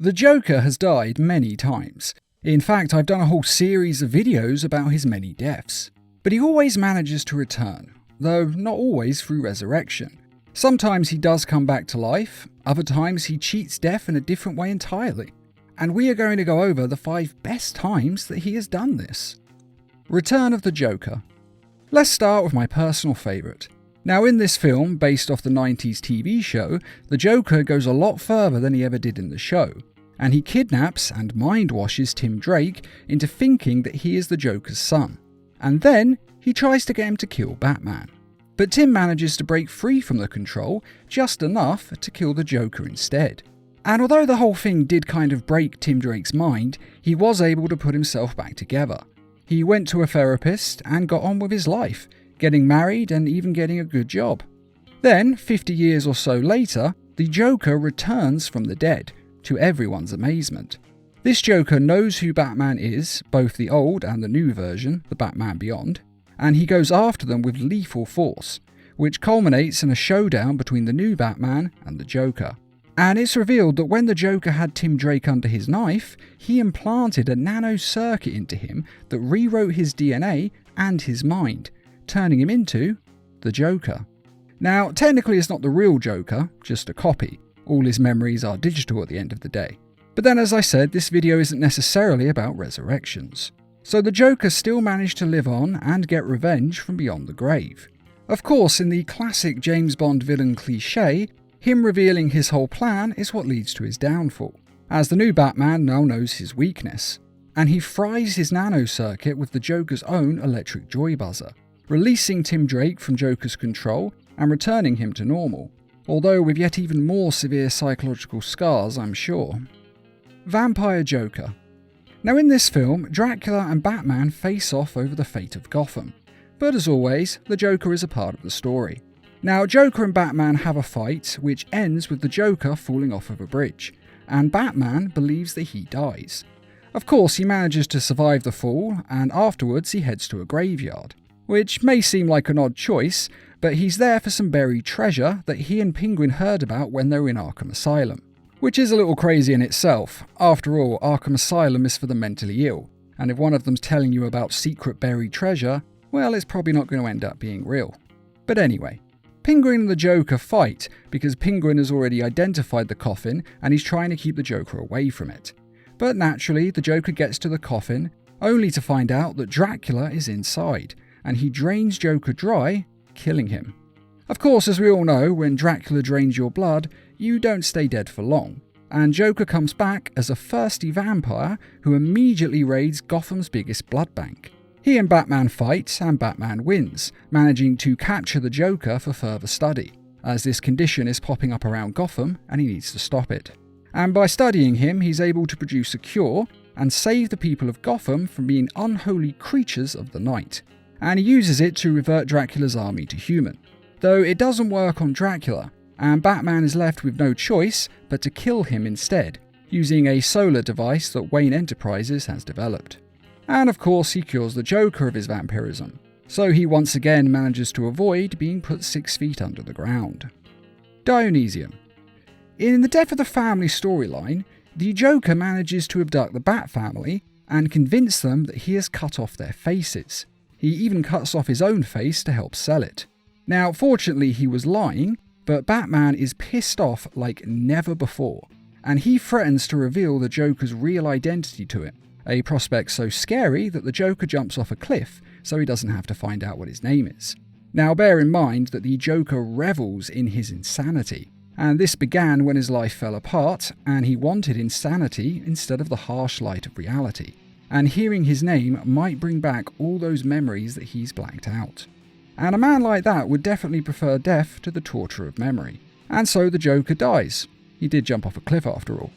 The Joker has died many times. In fact, I've done a whole series of videos about his many deaths. But he always manages to return, though not always through resurrection. Sometimes he does come back to life, other times he cheats death in a different way entirely. And we are going to go over the 5 best times that he has done this. Return of the Joker. Let's start with my personal favourite. Now in this film, based off the 90s TV show, the Joker goes a lot further than he ever did in the show, and he kidnaps and mind-washes Tim Drake into thinking that he is the Joker's son. And then, he tries to get him to kill Batman. But Tim manages to break free from the control just enough to kill the Joker instead. And although the whole thing did kind of break Tim Drake's mind, he was able to put himself back together. He went to a therapist and got on with his life, getting married and even getting a good job. Then, 50 years or so later, the Joker returns from the dead, to everyone's amazement. This Joker knows who Batman is, both the old and the new version, the Batman Beyond, and he goes after them with lethal force, which culminates in a showdown between the new Batman and the Joker. And it's revealed that when the Joker had Tim Drake under his knife, he implanted a nanocircuit into him that rewrote his DNA and his mind, turning him into the Joker. Now, technically it's not the real Joker, just a copy. All his memories are digital at the end of the day. But then, as I said, this video isn't necessarily about resurrections. So the Joker still managed to live on and get revenge from beyond the grave. Of course, in the classic James Bond villain cliché, him revealing his whole plan is what leads to his downfall, as the new Batman now knows his weakness, and he fries his nanocircuit with the Joker's own electric joy buzzer, releasing Tim Drake from Joker's control and returning him to normal, although with yet even more severe psychological scars, I'm sure. Vampire Joker. Now in this film, Dracula and Batman face off over the fate of Gotham, but as always, the Joker is a part of the story. Now Joker and Batman have a fight which ends with the Joker falling off of a bridge, and Batman believes that he dies. Of course, he manages to survive the fall, and afterwards he heads to a graveyard, which may seem like an odd choice, but he's there for some buried treasure that he and Penguin heard about when they were in Arkham Asylum. Which is a little crazy in itself. After all, Arkham Asylum is for the mentally ill, and if one of them's telling you about secret buried treasure, well, it's probably not going to end up being real. But anyway, Penguin and the Joker fight because Penguin has already identified the coffin and he's trying to keep the Joker away from it. But naturally, the Joker gets to the coffin, only to find out that Dracula is inside, and he drains Joker dry, killing him. Of course, as we all know, when Dracula drains your blood, you don't stay dead for long, and Joker comes back as a thirsty vampire who immediately raids Gotham's biggest blood bank. He and Batman fight, and Batman wins, managing to capture the Joker for further study, as this condition is popping up around Gotham and he needs to stop it. And by studying him, he's able to produce a cure and save the people of Gotham from being unholy creatures of the night. And he uses it to revert Dracula's army to human. Though it doesn't work on Dracula, and Batman is left with no choice but to kill him instead, using a solar device that Wayne Enterprises has developed. And of course he cures the Joker of his vampirism, so he once again manages to avoid being put 6 feet under the ground. Dionysium. In the Death of the Family storyline, the Joker manages to abduct the Bat family and convince them that he has cut off their faces. He even cuts off his own face to help sell it. Now, fortunately he was lying, but Batman is pissed off like never before, and he threatens to reveal the Joker's real identity to him, a prospect so scary that the Joker jumps off a cliff so he doesn't have to find out what his name is. Now bear in mind that the Joker revels in his insanity, and this began when his life fell apart and he wanted insanity instead of the harsh light of reality, and hearing his name might bring back all those memories that he's blacked out. And a man like that would definitely prefer death to the torture of memory. And so the Joker dies. He did jump off a cliff after all.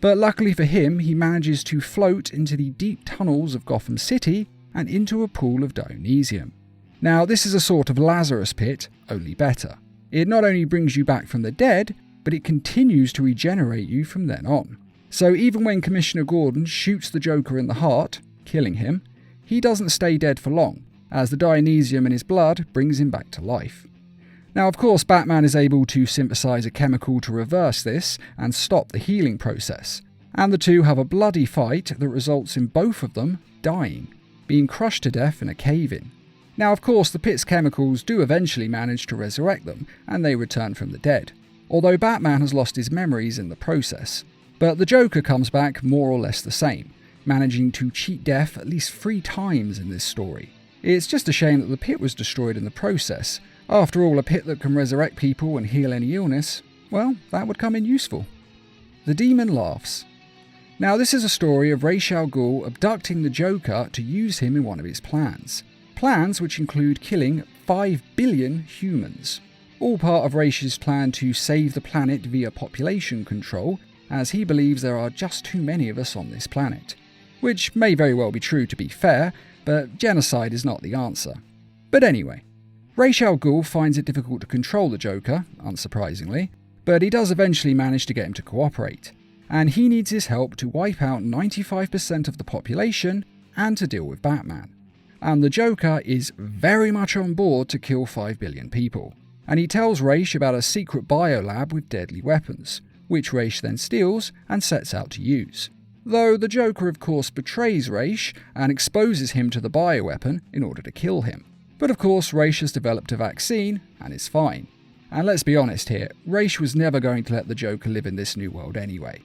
But luckily for him, he manages to float into the deep tunnels of Gotham City and into a pool of Dionysium. Now, this is a sort of Lazarus pit, only better. It not only brings you back from the dead, but it continues to regenerate you from then on. So even when Commissioner Gordon shoots the Joker in the heart, killing him, he doesn't stay dead for long, as the Dionysium in his blood brings him back to life. Now, of course, Batman is able to synthesize a chemical to reverse this and stop the healing process, And the two have a bloody fight that results in both of them dying, being crushed to death in a cave-in. Now, of course, the pit's chemicals do eventually manage to resurrect them, and they return from the dead, although Batman has lost his memories in the process. But the Joker comes back more or less the same, managing to cheat death at least 3 times in this story. It's just a shame that the pit was destroyed in the process. After all, a pit that can resurrect people and heal any illness, well, that would come in useful. The Demon Laughs. Now, this is a story of Ra's al Ghul abducting the Joker to use him in one of his plans. Plans which include killing 5 billion humans. All part of Ra's plan to save the planet via population control, as he believes there are just too many of us on this planet. Which may very well be true, to be fair, but genocide is not the answer. But anyway, Ra's al Ghul finds it difficult to control the Joker, unsurprisingly, but he does eventually manage to get him to cooperate. And he needs his help to wipe out 95% of the population and to deal with Batman. And the Joker is very much on board to kill 5 billion people. And he tells Ra's about a secret biolab with deadly weapons, which Ra's then steals and sets out to use. Though the Joker of course betrays Ra's and exposes him to the bioweapon in order to kill him. But of course Ra's has developed a vaccine and is fine. And let's be honest here, Ra's was never going to let the Joker live in this new world anyway.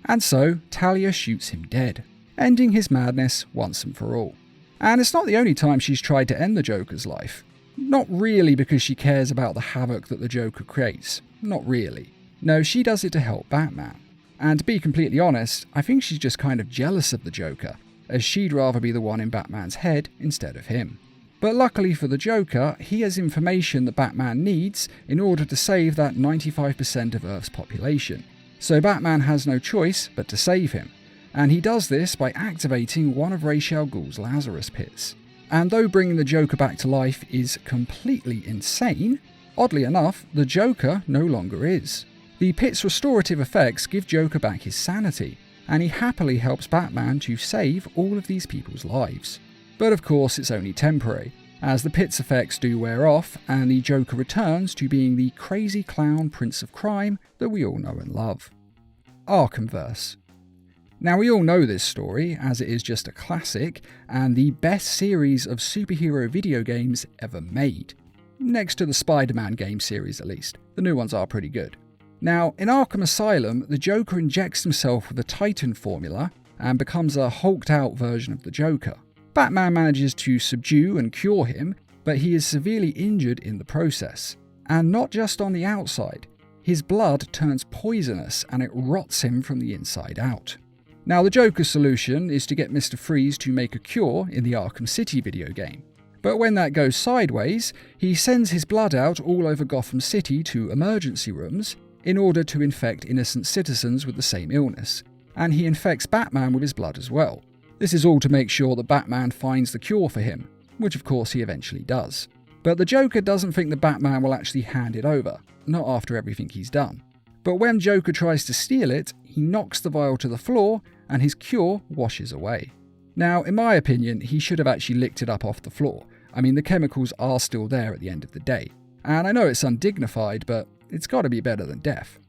And so Talia shoots him dead, ending his madness once and for all. And it's not the only time she's tried to end the Joker's life. Not really because she cares about the havoc that the Joker creates. Not really. No, she does it to help Batman. And to be completely honest, I think she's just kind of jealous of the Joker, as she'd rather be the one in Batman's head instead of him. But luckily for the Joker, he has information that Batman needs in order to save that 95% of Earth's population. So Batman has no choice but to save him. And he does this by activating one of Ra's al Ghul's Lazarus pits. And though bringing the Joker back to life is completely insane, oddly enough, the Joker no longer is. The pit's restorative effects give Joker back his sanity, and he happily helps Batman to save all of these people's lives. But of course it's only temporary, as the pit's effects do wear off and the Joker returns to being the crazy clown prince of crime that we all know and love. Arkhamverse. Now we all know this story, as it is just a classic and the best series of superhero video games ever made. Next to the Spider-Man game series at least. The new ones are pretty good. Now, in Arkham Asylum, the Joker injects himself with a Titan formula and becomes a hulked out version of the Joker. Batman manages to subdue and cure him, but he is severely injured in the process. And not just on the outside. His blood turns poisonous and it rots him from the inside out. Now, the Joker's solution is to get Mr. Freeze to make a cure in the Arkham City video game. But when that goes sideways, he sends his blood out all over Gotham City to emergency rooms in order to infect innocent citizens with the same illness. And he infects Batman with his blood as well. This is all to make sure that Batman finds the cure for him, which of course he eventually does. But the Joker doesn't think that Batman will actually hand it over, not after everything he's done. But when Joker tries to steal it, he knocks the vial to the floor and his cure washes away. Now, in my opinion, he should have actually licked it up off the floor. I mean, the chemicals are still there at the end of the day. And I know it's undignified, but it's got to be better than death.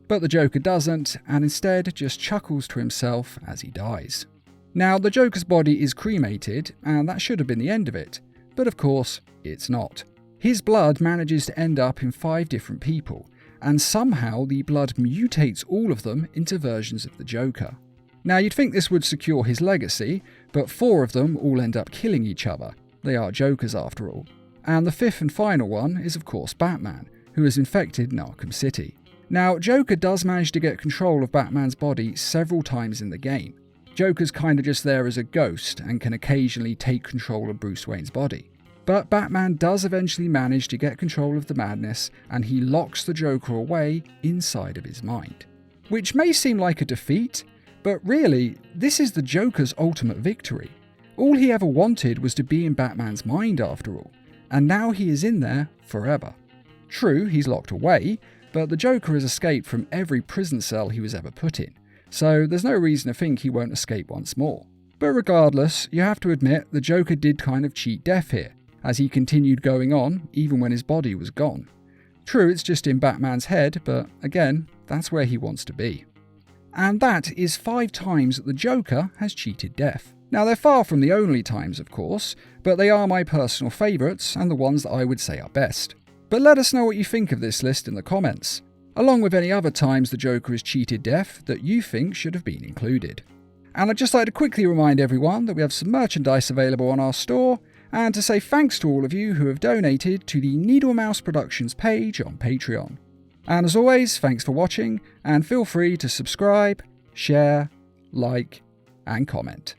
But the Joker doesn't, and instead just chuckles to himself as he dies. Now, the Joker's body is cremated, and that should have been the end of it. But of course, it's not. His blood manages to end up in 5 different people, and somehow the blood mutates all of them into versions of the Joker. Now, you'd think this would secure his legacy, but 4 of them all end up killing each other. They are Jokers after all. And the 5th and final one is of course Batman, who is infected in Arkham City. Now, Joker does manage to get control of Batman's body several times in the game. Joker's kinda just there as a ghost and can occasionally take control of Bruce Wayne's body. But Batman does eventually manage to get control of the madness, and he locks the Joker away inside of his mind. Which may seem like a defeat, but really, this is the Joker's ultimate victory. All he ever wanted was to be in Batman's mind after all, and now he is in there forever. True, he's locked away, but the Joker has escaped from every prison cell he was ever put in, so there's no reason to think he won't escape once more. But regardless, you have to admit the Joker did kind of cheat death here, as he continued going on even when his body was gone. True, it's just in Batman's head, but again, that's where he wants to be. and that is 5 times that the Joker has cheated death. Now, they're far from the only times, of course, but they are my personal favourites and the ones that I would say are best. But let us know what you think of this list in the comments, along with any other times the Joker has cheated death that you think should have been included. And I'd just like to quickly remind everyone that we have some merchandise available on our store, and to say thanks to all of you who have donated to the Needle Mouse Productions page on Patreon. And as always, thanks for watching, and feel free to subscribe, share, like, and comment.